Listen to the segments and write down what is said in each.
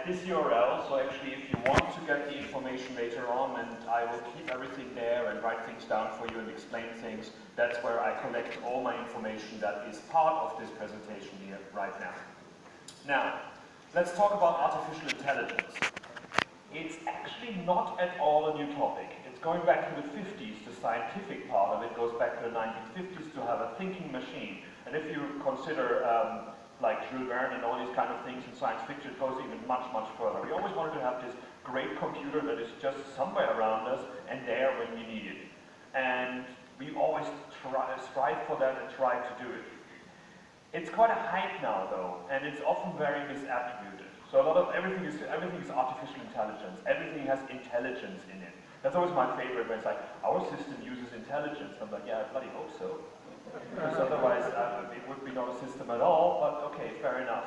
this URL, so actually if you want to get the information later on, and I will keep everything there and write things down for you and explain things, that's where I collect all my information that is part of this presentation here right now. Now, let's talk about artificial intelligence. It's actually not at all a new topic. It's going back to the 50s, the scientific part of it goes back to the 1950s to have a thinking machine. And if you consider like Jules Verne and all these kind of things in science fiction, it goes even much, much further. We always wanted to have this great computer that is just somewhere around us and there when we need it. And we always strive for that and try to do it. It's quite a hype now though, and it's often very misattributed. So a lot of everything is artificial intelligence. Everything has intelligence in it. That's always my favorite when it's like, our system uses intelligence. I'm like, yeah, I bloody hope so. Because otherwise it would be not a system at all, but okay, fair enough.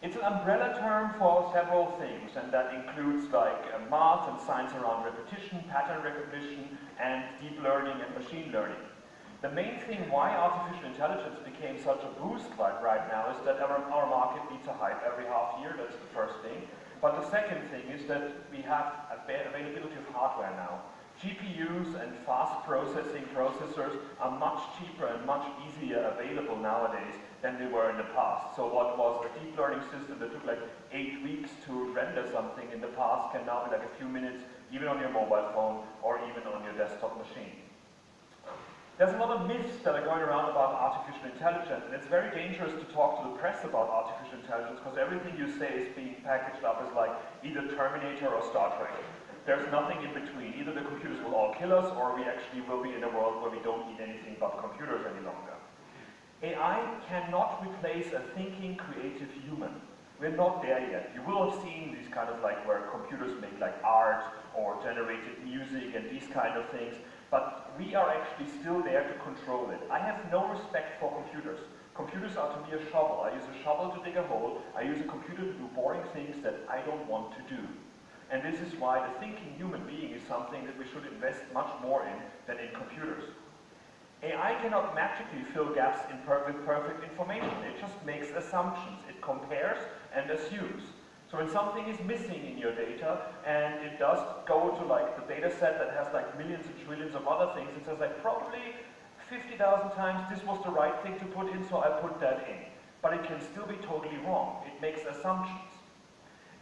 It's an umbrella term for several things, and that includes like math and science around repetition, pattern recognition, and deep learning and machine learning. The main thing why artificial intelligence became such a boost right now is that our market needs a hype every half year, that's the first thing. But the second thing is that we have availability of hardware now. GPUs and fast processing processors are much cheaper and much easier available nowadays than they were in the past. So what was a deep learning system that took like 8 weeks to render something in the past can now be like a few minutes, even on your mobile phone or even on your desktop machine. There's a lot of myths that are going around about artificial intelligence, and it's very dangerous to talk to the press about artificial intelligence because everything you say is being packaged up as like either Terminator or Star Trek. There's nothing in between. Either the computers will all kill us, or we actually will be in a world where we don't need anything but computers any longer. AI cannot replace a thinking, creative human. We're not there yet. You will have seen these kind of like where computers make like art or generated music and these kind of things. But we are actually still there to control it. I have no respect for computers. Computers are to me a shovel. I use a shovel to dig a hole. I use a computer to do boring things that I don't want to do. And this is why the thinking human being is something that we should invest much more in than in computers. AI cannot magically fill gaps with perfect information. It just makes assumptions. It compares and assumes. So when something is missing in your data, and it does go to like the data set that has like millions and trillions of other things, it says like probably 50,000 times this was the right thing to put in, so I put that in. But it can still be totally wrong. It makes assumptions.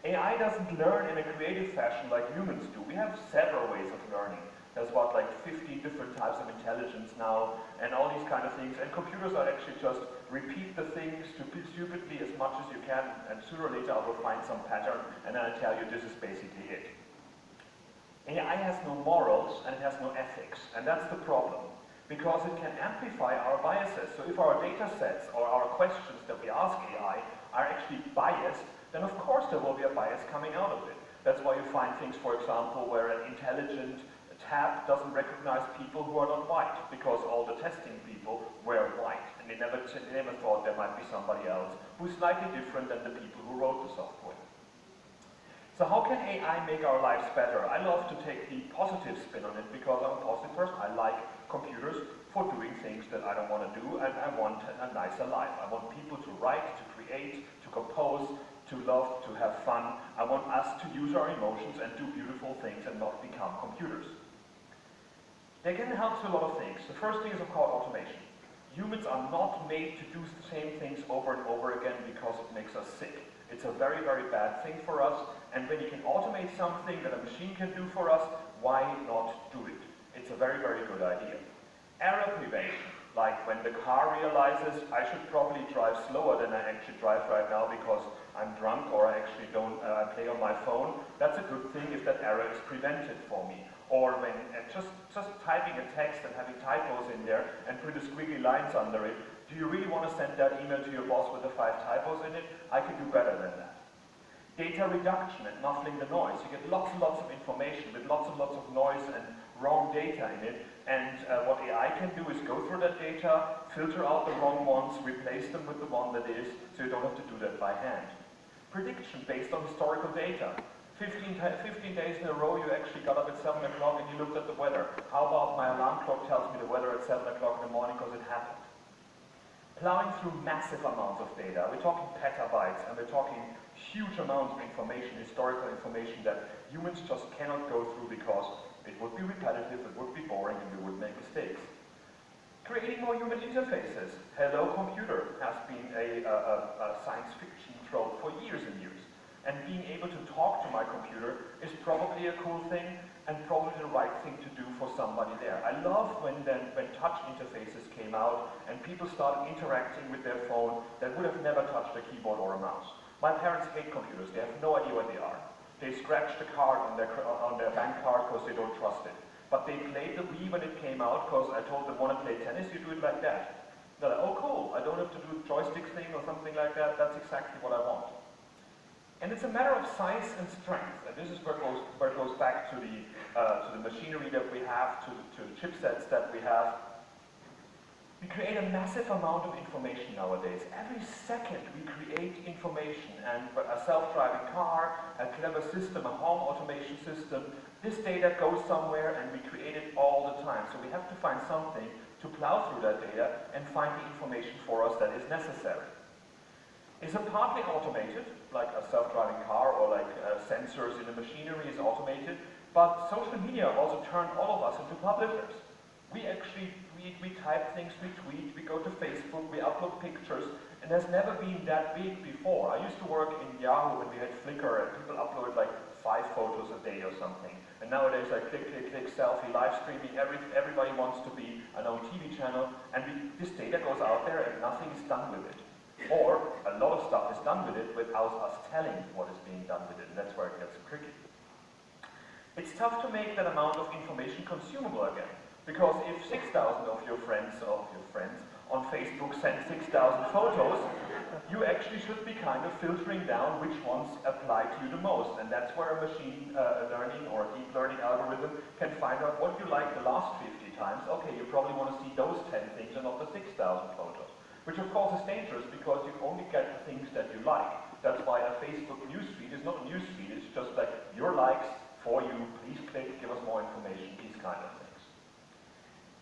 AI doesn't learn in a creative fashion like humans do. We have several ways of learning. There's about like 50 different types of intelligence now, and all these kind of things. And computers are actually just repeat the things stupidly as much as you can, and sooner or later I will find some pattern, and then I tell you this is basically it. AI has no morals, and it has no ethics, and that's the problem. Because it can amplify our biases. So if our data sets or our questions that we ask AI are actually biased, then of course there will be a bias coming out of it. That's why you find things, for example, where an intelligent tab doesn't recognize people who are not white, because all the testing people were white, and they never thought there might be somebody else who's slightly different than the people who wrote the software. So how can AI make our lives better? I love to take the positive spin on it because I'm a positive person. I like computers for doing things that I don't want to do, and I want a nicer life. I want people to write, to create, to compose, to love, to have fun. I want us to use our emotions and do beautiful things and not become computers. They can help with a lot of things. The first thing is, of course, automation. Humans are not made to do the same things over and over again because it makes us sick. It's a very, very bad thing for us, and when you can automate something that a machine can do for us, why not do it? It's a very, very good idea. Error prevention, like when the car realizes I should probably drive slower than I actually drive right now because I'm drunk or I actually don't play on my phone, that's a good thing if that error is prevented for me. Or when just typing a text and having typos in there and put the squiggly lines under it, do you really want to send that email to your boss with the 5 typos in it? I can do better than that. Data reduction and muffling the noise. You get lots and lots of information with lots and lots of noise and wrong data in it, and what AI can do is go through that data, filter out the wrong ones, replace them with the one that is, so you don't have to do that by hand. Prediction based on historical data. 15 days in a row you actually got up at 7 o'clock and you looked at the weather. How about my alarm clock tells me the weather at 7 o'clock in the morning because it happened? plowing through massive amounts of data. We're talking petabytes, and we're talking huge amounts of information, historical information that humans just cannot go through because it would be repetitive, it would be boring, and we would make mistakes. Creating more human interfaces. Hello Computer has been a science fiction trope for years and years. And being able to talk to my computer is probably a cool thing and probably the right thing to do for somebody there. I love when touch interfaces came out and people started interacting with their phone that would have never touched a keyboard or a mouse. My parents hate computers. They have no idea what they are. They scratch the card on their bank card because they don't trust it. But they played the Wii when it came out because I told them, want to play tennis, you do it like that. They're like, oh cool, I don't have to do a joystick thing or something like that. That's exactly what I want. And it's a matter of size and strength. And this is where it goes back to the machinery that we have, to the chipsets that we have. We create a massive amount of information nowadays. Every second we create information, and a self-driving car, a clever system, a home automation system, this data goes somewhere and we create it all the time. So we have to find something to plow through that data and find the information for us that is necessary. Is it partly automated, like a self-driving car or like sensors in the machinery is automated, but social media also turned all of us into publishers. We actually we type things, we tweet, we go to Facebook, we upload pictures, and has never been that big before. I used to work in Yahoo when we had Flickr and people uploaded like 5 photos a day or something. And nowadays like click, click, click, selfie, live streaming, everybody wants to be an own TV channel, and this data goes out there and nothing is done with it. Or a lot of stuff is done with it without us telling what is being done with it, and that's where it gets tricky. It's tough to make that amount of information consumable again, because if 6,000 of your friends on Facebook send 6,000 photos, you actually should be kind of filtering down which ones apply to you the most, and that's where a machine learning or a deep learning algorithm can find out what you like the last 50 times. Okay, you probably want to see those 10 things and not the 6,000 photos. Which of course is dangerous because you only get the things that you like. That's why a Facebook newsfeed is not a newsfeed, it's just like your likes for you, please click, give us more information, these kind of things.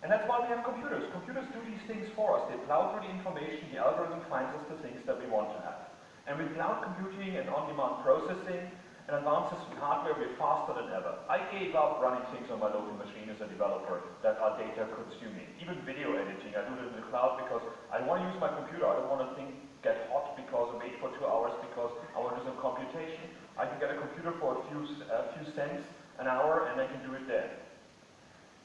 And that's why we have computers. Computers do these things for us. They plow through the information, the algorithm finds us the things that we want to have. And with cloud computing and on-demand processing and advances in hardware, we're faster than ever. I gave up running things on my local machine as a developer that are data consuming. Even video editing, I do it in the cloud because I want to use my computer. I don't want to get hot because I wait for 2 hours because I want to do some computation. I can get a computer for a few cents an hour and I can do it there.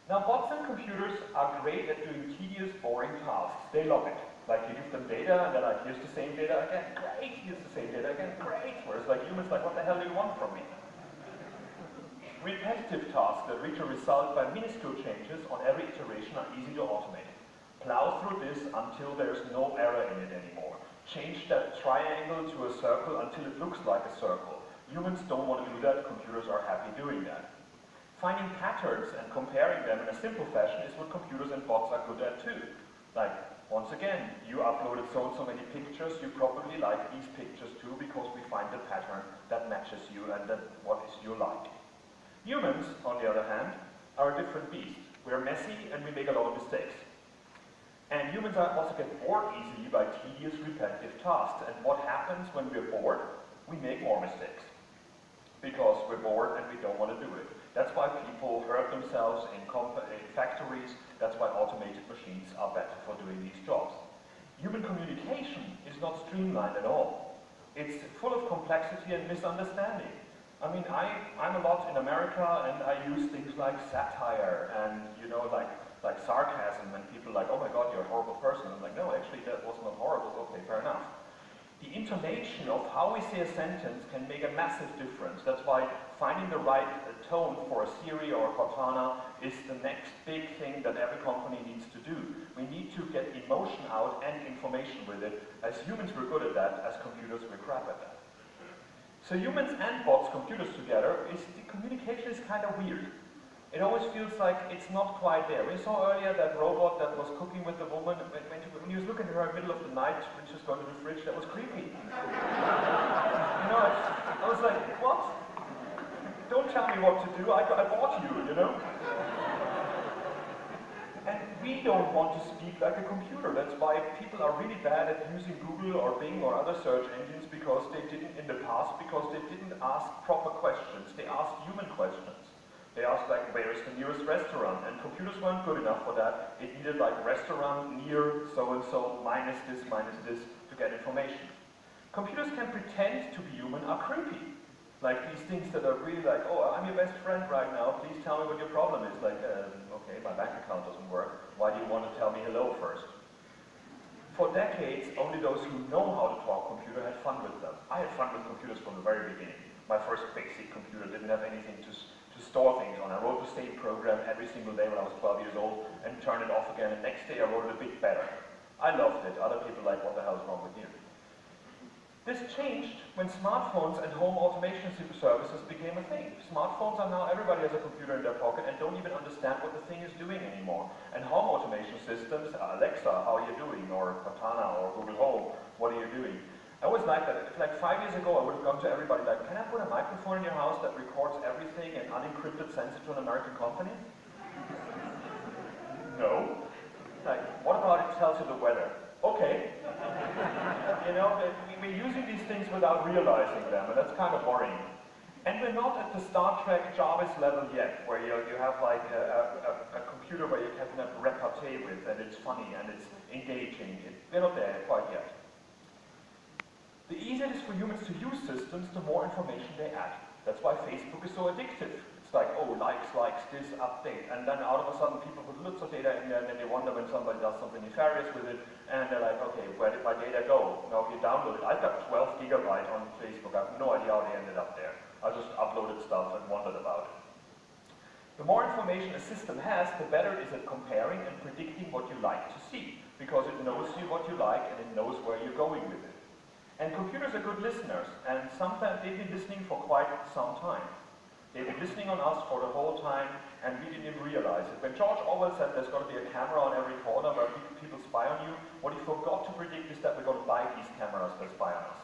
Now bots and computers are great at doing tedious, boring tasks. They love it. Like you give them data and they're like, here's the same data again, great, here's the same data again, great. Whereas like humans like, what the hell do you want from me? Repetitive tasks that reach a result by minuscule changes on every iteration are easy to automate. Plow through this until there's no error in it anymore. Change that triangle to a circle until it looks like a circle. Humans don't want to do that, computers are happy doing that. Finding patterns and comparing them in a simple fashion is what computers and bots are good at too. Like, once again, you uploaded so and so many pictures, you probably like these pictures too because we find the pattern that matches you and that what is you like. Humans, on the other hand, are a different beast. We're messy and we make a lot of mistakes. And humans also get bored easily by tedious, repetitive tasks. And what happens when we're bored? We make more mistakes. Because we're bored and we don't want to do it. That's why people hurt themselves in factories. That's why automated machines are better for doing these jobs. Human communication is not streamlined at all. It's full of complexity and misunderstanding. I mean, I'm a lot in America and I use things like satire and, you know, like sarcasm, and people are like, oh my god, you're a horrible person. I'm like, no, actually that was not horrible. Okay, fair enough. The intonation of how we say a sentence can make a massive difference. That's why finding the right tone for a Siri or a Cortana is the next big thing that every company needs to do. We need to get emotion out and information with it. As humans, we're good at that. As computers, we're crap at that. So humans and bots, computers together, the communication is kind of weird. It always feels like it's not quite there. We saw earlier that robot that was cooking with the woman. When you was looking at her in the middle of the night when she was going to the fridge, that was creepy. You know, I was like, what? Don't tell me what to do. I bought you, you know? And we don't want to speak like a computer. That's why people are really bad at using Google or Bing or other search engines, because they didn't in the past, because they didn't ask proper questions. They asked human questions. They asked like, where is the nearest restaurant? And computers weren't good enough for that. It needed like restaurant near so-and-so, minus this, to get information. Computers can pretend to be human are creepy. Like these things that are really like, oh, I'm your best friend right now, please tell me what your problem is. Like, okay, my bank account doesn't work. Why do you want to tell me hello first? For decades, only those who know how to talk computer had fun with them. I had fun with computers from the very beginning. My first basic computer didn't have anything to store things on. I wrote the same program every single day when I was 12 years old and turned it off again, and next day I wrote it a bit better. I loved it. Other people like, what the hell is wrong with you? This changed when smartphones and home automation services became a thing. Smartphones are now, everybody has a computer in their pocket and don't even understand what the thing is doing anymore. And home automation systems, Alexa, how are you doing? Or Cortana, or Google Home, what are you doing? I always liked that. Like 5 years ago, I would have gone to everybody like, can I put a microphone in your house that records everything and unencrypted sends it to an American company? No. Like, what about it tells you the weather? Okay. You know, we're using these things without realizing them, and that's kind of worrying. And we're not at the Star Trek Jarvis level yet, where you have like a computer where you can have repartee with, and it's funny, and it's engaging. We're not there quite yet. The easier it is for humans to use systems, the more information they add. That's why Facebook is so addictive. It's like, oh, likes, this, update. And then out of a sudden people put lots of data in there, and then they wonder when somebody does something nefarious with it, and they're like, okay, where did my data go? Now if you download it, I've got 12 gigabytes on Facebook. I have no idea how they ended up there. I just uploaded stuff and wondered about it. The more information a system has, the better it is at comparing and predicting what you like to see, because it knows you what you like and it knows where you're going with it. And computers are good listeners, and sometimes they've been listening for quite some time. They've been listening on us for the whole time, and we didn't even realize it. When George Orwell said there's going to be a camera on every corner where people spy on you, what he forgot to predict is that we're going to buy these cameras that spy on us.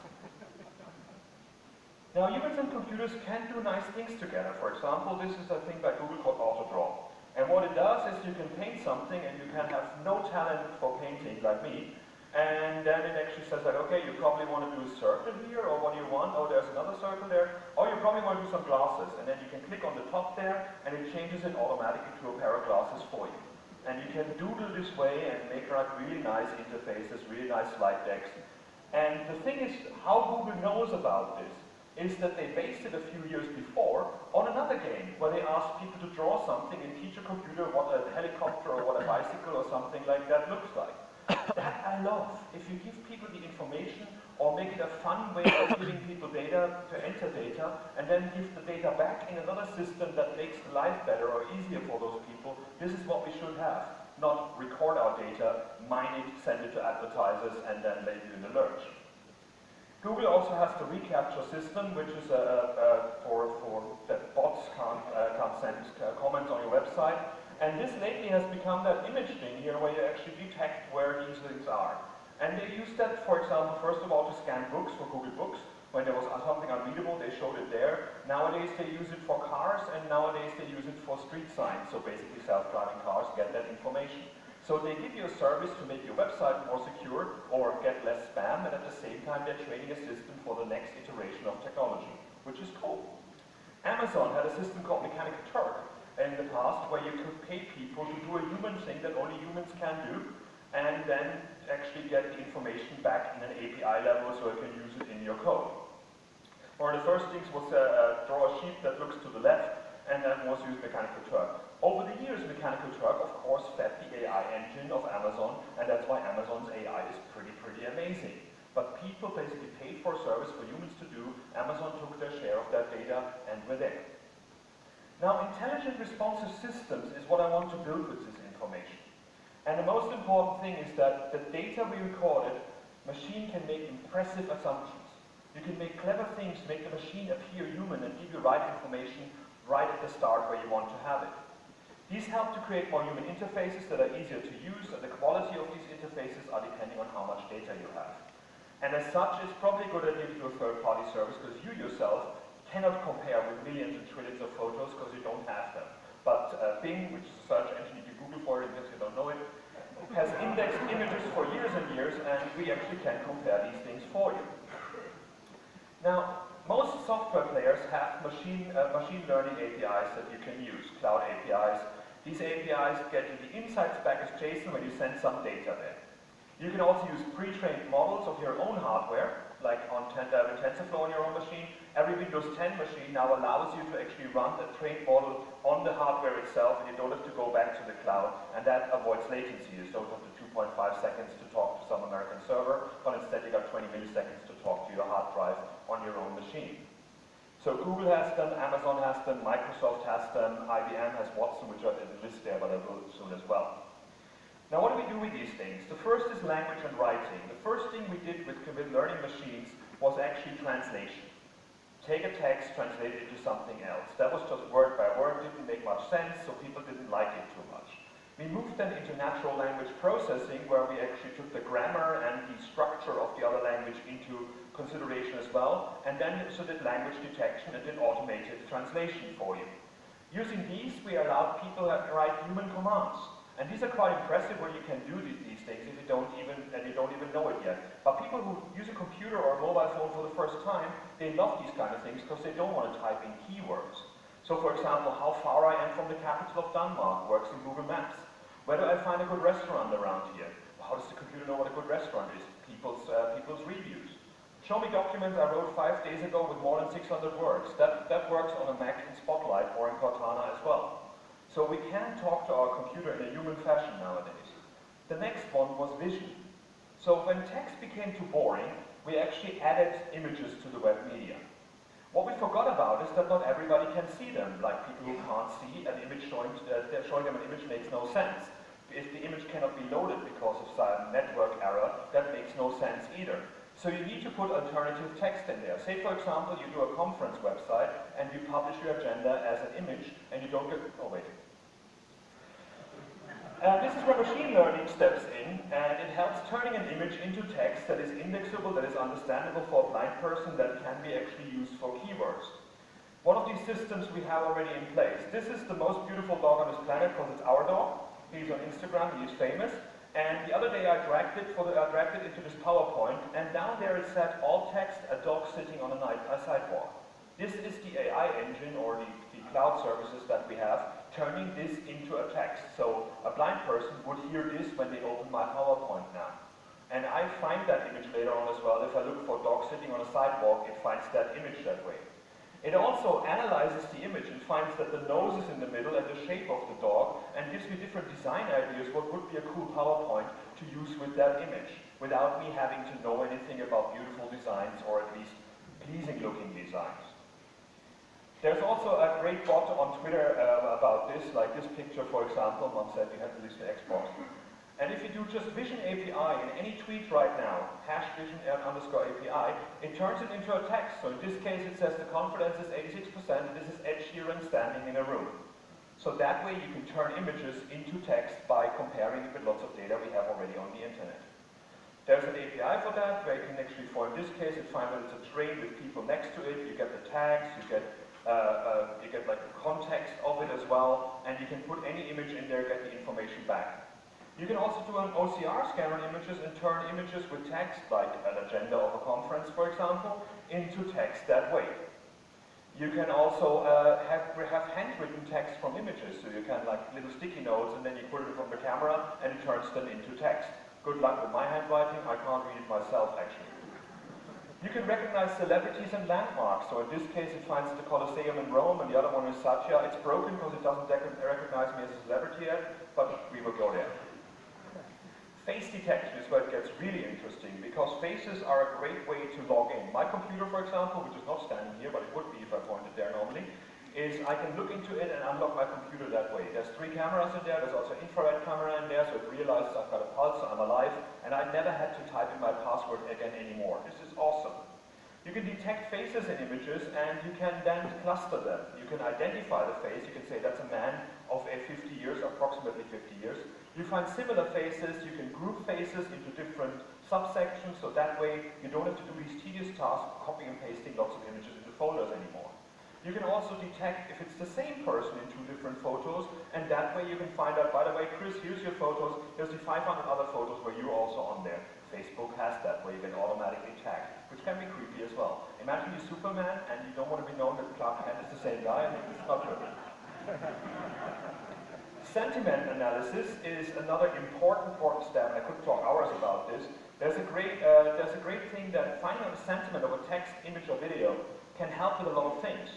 Now, humans and computers can do nice things together. For example, this is a thing by Google called AutoDraw. And what it does is you can paint something, and you can have no talent for painting like me, and then it actually says like, okay, you probably want to do a circle here, or what do you want? Oh, there's another circle there. Or you probably want to do some glasses, and then you can click on the top there, and it changes it automatically to a pair of glasses for you. And you can doodle this way and make like really nice interfaces, really nice slide decks. And the thing is, how Google knows about this is that they based it a few years before on another game, where they asked people to draw something and teach a computer what a helicopter or what a bicycle or something like that looks like. That I love. If you give people the information or make it a fun way of giving people data to enter data and then give the data back in another system that makes life better or easier for those people, this is what we should have. Not record our data, mine it, send it to advertisers, and then leave you in the lurch. Google also has the reCAPTCHA system, which is for that bots can't send comments on your website. And this lately has become that image thing here where you actually detect where these things are. And they use that, for example, first of all to scan books for Google Books. When there was something unreadable, they showed it there. Nowadays they use it for cars, and nowadays they use it for street signs. So basically self-driving cars get that information. So they give you a service to make your website more secure or get less spam, and at the same time they're training a system for the next iteration of technology, which is cool. Amazon had a system called Mechanical Turk in the past where you could pay people to do a human thing that only humans can do, and then actually get the information back in an API level so you can use it in your code. One of the first things was draw a sheet that looks to the left, and then was use Mechanical Turk. Over the years, Mechanical Turk, of course, fed the AI engine of Amazon, and that's why Amazon's AI is pretty amazing. But people basically paid for a service for humans to do. Amazon took their share of that data, and we're there. Now, intelligent responsive systems is what I want to build with this information. And the most important thing is that the data we recorded, machine can make impressive assumptions. You can make clever things, make the machine appear human and give you right information right at the start where you want to have it. These help to create more human interfaces that are easier to use, and the quality of these interfaces are depending on how much data you have. And as such, it's probably a good idea to do a third-party service, because you yourself cannot compare with millions and trillions of photos because you don't have them. But Bing, which is a search engine, you do Google for it in case you don't know it, has indexed images for years and years, and we actually can compare these things for you. Now, most software players have machine learning APIs that you can use, cloud APIs. These APIs get you the insights back as JSON when you send some data there. You can also use pre-trained models of your own hardware, like on TensorFlow on your own machine. Every Windows 10 machine now allows you to actually run a trained model on the hardware itself, and you don't have to go back to the cloud, and that avoids latency. You don't have the 2.5 seconds to talk to some American server, but instead you got 20 milliseconds to talk to your hard drive on your own machine. So Google has them, Amazon has them, Microsoft has them, IBM has Watson, which are in the list there, but I will soon as well. Now, what do we do with these things? The first is language and writing. The first thing we did with learning machines was actually translation. Take a text, translate it into something else. That was just word by word, didn't make much sense, so people didn't like it too much. We moved then into natural language processing, where we actually took the grammar and the structure of the other language into consideration as well, and then so did language detection and did automated translation for you. Using these, we allowed people to write human commands. And these are quite impressive when you can do these things if you don't even know it yet. But people who use a computer or a mobile phone for the first time, they love these kind of things because they don't want to type in keywords. So for example, how far I am from the capital of Denmark works in Google Maps. Where do I find a good restaurant around here? How does the computer know what a good restaurant is? People's reviews. Show me documents I wrote 5 days ago with more than 600 words. That works on a Mac in Spotlight or in Cortana as well. So we can talk to our computer in a human fashion nowadays. The next one was vision. So when text became too boring, we actually added images to the web media. What we forgot about is that not everybody can see them, like people who can't see an image showing them an image makes no sense. If the image cannot be loaded because of some network error, that makes no sense either. So you need to put alternative text in there. Say, for example, you do a conference website and you publish your agenda as an image and you don't get, oh wait. This is where machine learning steps in, and it helps turning an image into text that is indexable, that is understandable for a blind person, that can be actually used for keywords. One of these systems we have already in place. This is the most beautiful dog on this planet because it's our dog. He's on Instagram, he's famous. And the other day I dragged it into this PowerPoint, and down there it said, all text, a dog sitting on a sidewalk. This is the AI engine, or the cloud services that we have, turning this into a text. So a blind person would hear this when they open my PowerPoint now. And I find that image later on as well. If I look for dog sitting on a sidewalk, it finds that image that way. It also analyzes the image and finds that the nose is in the middle and the shape of the dog, and gives me different design ideas what would be a cool PowerPoint to use with that image, without me having to know anything about beautiful designs, or at least pleasing looking designs. There's also a great bot on Twitter about this, like this picture, for example. Mom said you have to list the export. And if you do just Vision API in any tweet right now, #vision_API, it turns it into a text. So in this case, it says the confidence is 86%, and this is Ed Sheeran standing in a room. So that way you can turn images into text by comparing it with lots of data we have already on the internet. There's an API for that, where you can actually, in this case, it finds that it's a train with people next to it. You get the tags, you get like the context of it as well, and you can put any image in there, get the information back. You can also do an OCR scan on images and turn images with text, like an agenda of a conference, for example, into text that way. You can also have handwritten text from images, so you can like little sticky notes, and then you put it from the camera and it turns them into text. Good luck with my handwriting, I can't read it myself actually. You can recognize celebrities and landmarks. So in this case, it finds the Colosseum in Rome, and the other one is Satya. It's broken because it doesn't recognize me as a celebrity yet, but we will go there. Face detection is where it gets really interesting, because faces are a great way to log in. My computer, for example, which is not standing here, but it would be if I pointed there normally, is I can look into it and unlock my computer that way. There's 3 cameras in there, there's also an infrared camera in there, so it realizes I've got a pulse, so I'm alive, and I never had to type in my password again anymore. This is awesome. You can detect faces in images, and you can then cluster them. You can identify the face, you can say that's a man of 50 years, approximately 50 years. You find similar faces, you can group faces into different subsections, so that way you don't have to do these tedious tasks of copying and pasting lots of images into folders anymore. You can also detect if it's the same person in two different photos, and that way you can find out, by the way, Chris, here's your photos, here's the 500 other photos where you're also on there. Facebook has that, where you can automatically tag, which can be creepy as well. Imagine you're Superman, and you don't want to be known that Clark Kent is the same guy, and it's not good. Sentiment analysis is another important step, and I could talk hours about this. There's a great thing that finding out the sentiment of a text, image, or video can help with a lot of things.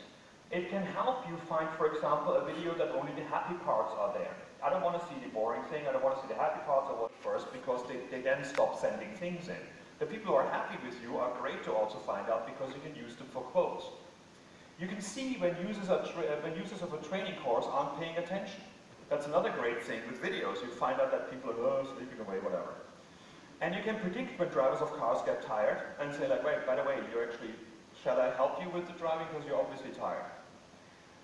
It can help you find, for example, a video that only the happy parts are there. I don't want to see the boring thing, I don't want to see the happy parts, I want it first, because they then stop sending things in. The people who are happy with you are great to also find out, because you can use them for quotes. You can see when users of a training course aren't paying attention. That's another great thing with videos. You find out that people are sleeping away, whatever. And you can predict when drivers of cars get tired and say like, wait, by the way, shall I help you with the driving because you're obviously tired?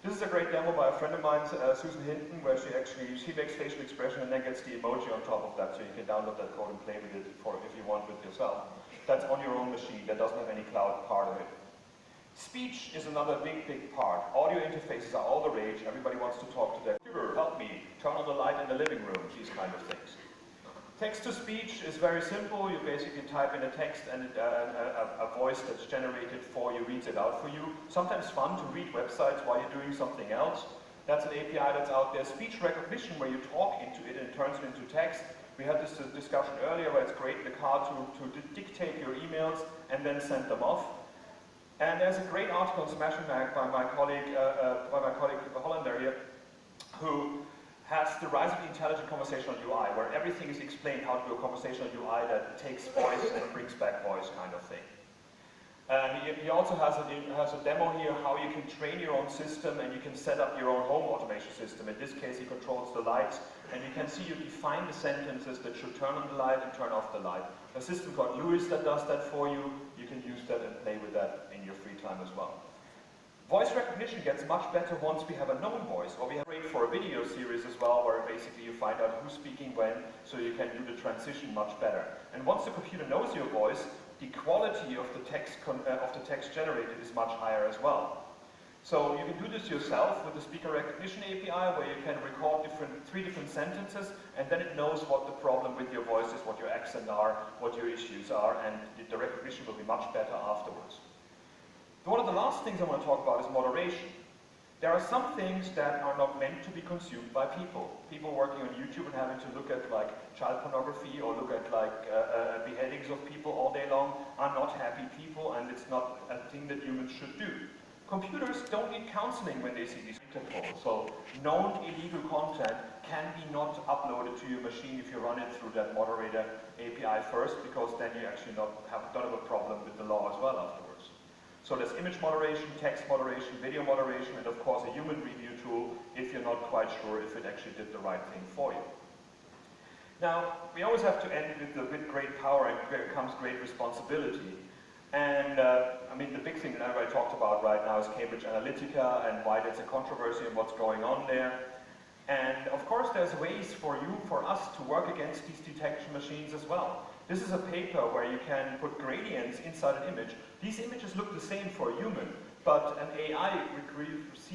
This is a great demo by a friend of mine, Susan Hinton, where she makes facial expression and then gets the emoji on top of that, so you can download that code and play with it if you want with yourself. That's on your own machine, that doesn't have any cloud part of it. Speech is another big part. Audio interfaces are all the rage. Everybody wants to talk to their computer, help me, turn on the light in the living room, these kind of things. Text-to-speech is very simple. You basically type in a text and a voice that's generated for you reads it out for you. Sometimes fun to read websites while you're doing something else. That's an API that's out there. Speech recognition, where you talk into it and it turns it into text. We had this discussion earlier where it's great in the car to dictate your emails and then send them off. And there's a great article on Smashing Mag by my colleague Hollander here, who has the rise of the intelligent conversational UI, where everything is explained how to do a conversational UI that takes voice and brings back voice kind of thing. And he also has a demo here how you can train your own system and you can set up your own home automation system. In this case, he controls the lights, and you can see you define the sentences that should turn on the light and turn off the light. A system called Lewis that does that for you. You can use that and play with that in your free time as well. Voice recognition gets much better once we have a known voice, or we have great for a video series as well, where basically you find out who's speaking when, so you can do the transition much better. And once the computer knows your voice, the quality of the text generated is much higher as well. So you can do this yourself with the speaker recognition API, where you can record three different sentences, and then it knows what the problem with your voice is, what your accent are, what your issues are, and the recognition will be much better afterwards. One of the last things I want to talk about is moderation. There are some things that are not meant to be consumed by people. People working on YouTube and having to look at like child pornography or look at like beheadings of people all day long are not happy people, and it's not a thing that humans should do. Computers don't need counseling when they see these calls. So known illegal content can be not uploaded to your machine if you run it through that moderator API first, because then you actually don't have a problem with the law as well afterwards. So there's image moderation, text moderation, video moderation, and of course a human review tool if you're not quite sure if it actually did the right thing for you. Now, we always have to end with great power and comes great responsibility. And I mean, the big thing that everybody talked about right now is Cambridge Analytica and why there's a controversy and what's going on there. And of course there's ways for us to work against these detection machines as well. This is a paper where you can put gradients inside an image. These images look the same for a human, but an AI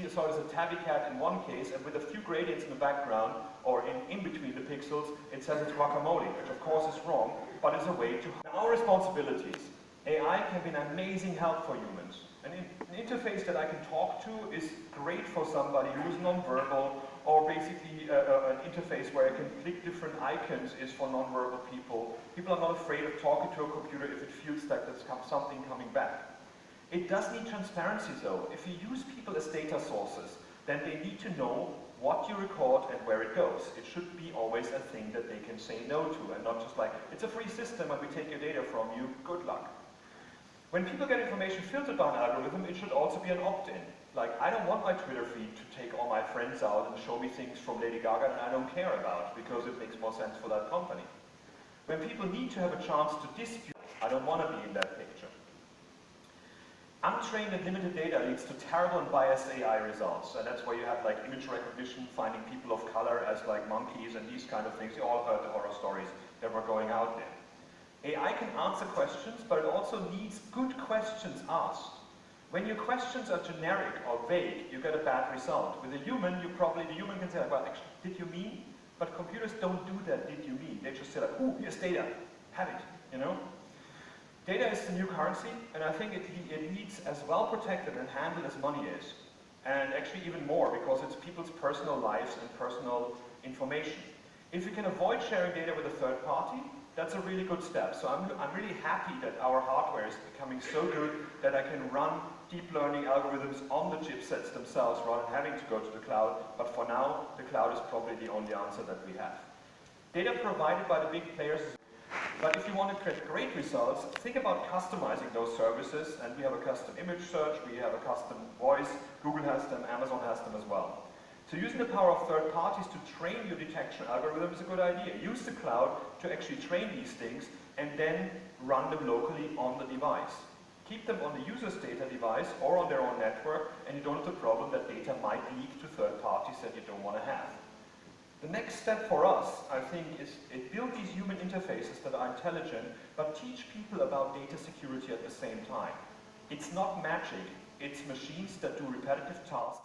saw it as a tabby cat in one case, and with a few gradients in the background, or in between the pixels, it says it's guacamole, which of course is wrong, but it's a way to... Our responsibilities. AI can be an amazing help for humans. An interface that I can talk to is great for somebody who's nonverbal, or basically an interface where I can click different icons is for nonverbal people. People are not afraid of talking to a computer if it feels like there's something coming back. It does need transparency though. If you use people as data sources, then they need to know what you record and where it goes. It should be always a thing that they can say no to, and not just like, it's a free system and we take your data from you, good luck. When people get information filtered by an algorithm, it should also be an opt-in. Like, I don't want my Twitter feed to take all my friends out and show me things from Lady Gaga that I don't care about, because it makes more sense for that company. When people need to have a chance to dispute, I don't want to be in that picture. Untrained and limited data leads to terrible and biased AI results, and that's why you have like image recognition, finding people of color as like monkeys and these kind of things. You all heard the horror stories that were going out there. AI can answer questions, but it also needs good questions asked. When your questions are generic or vague, you get a bad result. With a human, the human can say, like, well, actually, did you mean? But computers don't do that, did you mean? They just say, like, ooh, here's data, have it, you know? Data is the new currency, and I think it needs as well protected and handled as money is. And actually even more, because it's people's personal lives and personal information. If we can avoid sharing data with a third party, that's a really good step. So I'm really happy that our hardware is becoming so good that I can run deep learning algorithms on the chipsets themselves rather than having to go to the cloud. But for now, the cloud is probably the only answer that we have. Data provided by the big players. But if you want to get great results, think about customizing those services. And we have a custom image search, we have a custom voice, Google has them, Amazon has them as well. So using the power of third parties to train your detection algorithm is a good idea. Use the cloud to actually train these things and then run them locally on the device. Keep them on the user's data device or on their own network, and you don't have the problem that data might leak to third parties that you don't want to have. The next step for us, I think, is build these human interfaces that are intelligent, but teach people about data security at the same time. It's not magic, it's machines that do repetitive tasks.